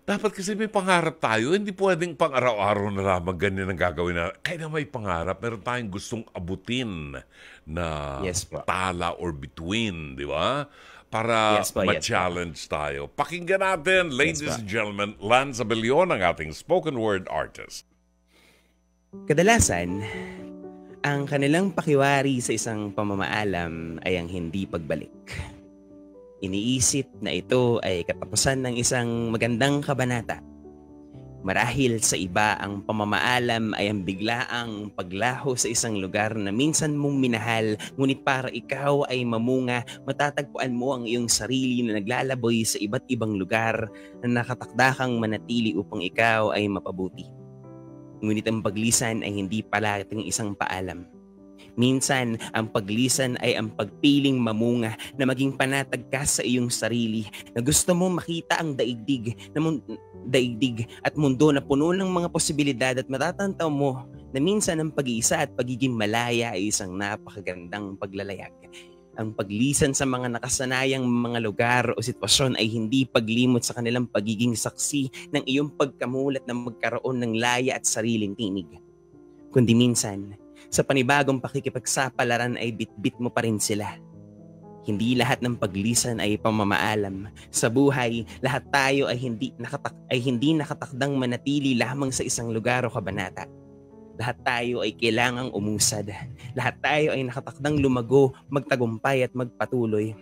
Dapat kasi may pangarap tayo. Hindi pwedeng pang araw-araw na lamang ganyan ang gagawin na. Kaya na may pangarap, meron tayong gustong abutin na Yes po. tala or between, di ba? Para Yes po, yes po. ma-challenge tayo. Pakinggan natin, Yes ladies po. and gentlemen, Lance Abellion, ang ating spoken word artist. Kadalasan, ang kanilang pakiwari sa isang pamamaalam ay ang hindi pagbalik. Iniisip na ito ay katapusan ng isang magandang kabanata. Marahil sa iba, ang pamamaalam ay ang biglaang paglaho sa isang lugar na minsan mong minahal, ngunit para ikaw ay mamunga, matatagpuan mo ang iyong sarili na naglalaboy sa iba't ibang lugar na nakatakda kang manatili upang ikaw ay mapabuti. Ngunit ang paglisan ay hindi palating isang paalam. Minsan, ang paglisan ay ang pagpiling mamunga na maging panatag ka sa iyong sarili, na gusto mo makita ang daigdig at mundo na puno ng mga posibilidad, at matatantaw mo na minsan ang pag-iisa at pagiging malaya ay isang napakagandang paglalayag. Ang paglisan sa mga nakasanayang mga lugar o sitwasyon ay hindi paglimot sa kanilang pagiging saksi ng iyong pagkamulat na magkaroon ng laya at sariling tinig, kundi minsan, sa panibagong pakikipagsapalaran ay bitbit mo pa rin sila. Hindi lahat ng paglisan ay pamamaalam. Sa buhay, lahat tayo ay hindi nakatakdang manatili lamang sa isang lugar o kabanata. Lahat tayo ay kailangang umusad. Lahat tayo ay nakatakdang lumago, magtagumpay at magpatuloy.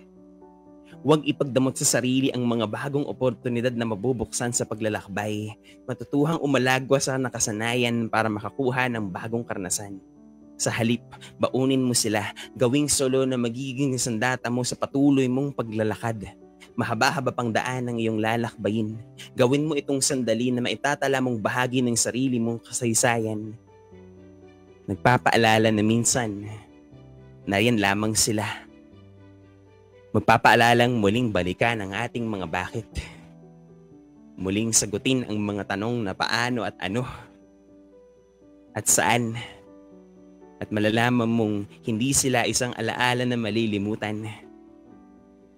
Huwag ipagdamot sa sarili ang mga bagong oportunidad na mabubuksan sa paglalakbay. Matutuhang umalagwa sa nakasanayan para makakuha ng bagong karanasan. Sa halip, baunin mo sila, gawing solo na magiging sandata mo sa patuloy mong paglalakad. Mahaba-haba pang daan ang iyong lalakbayin. Gawin mo itong sandali na maitatala mong bahagi ng sarili mong kasaysayan. Nagpapaalala na minsan, nariyan lamang sila. Magpapaalalang muling balikan ang ating mga bakit. Muling sagutin ang mga tanong na paano at ano. At saan. At malalaman mong hindi sila isang alaala na malilimutan,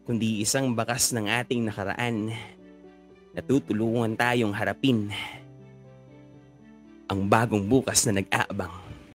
kundi isang bakas ng ating nakaraan na tutulungan tayong harapin ang bagong bukas na nag-aabang.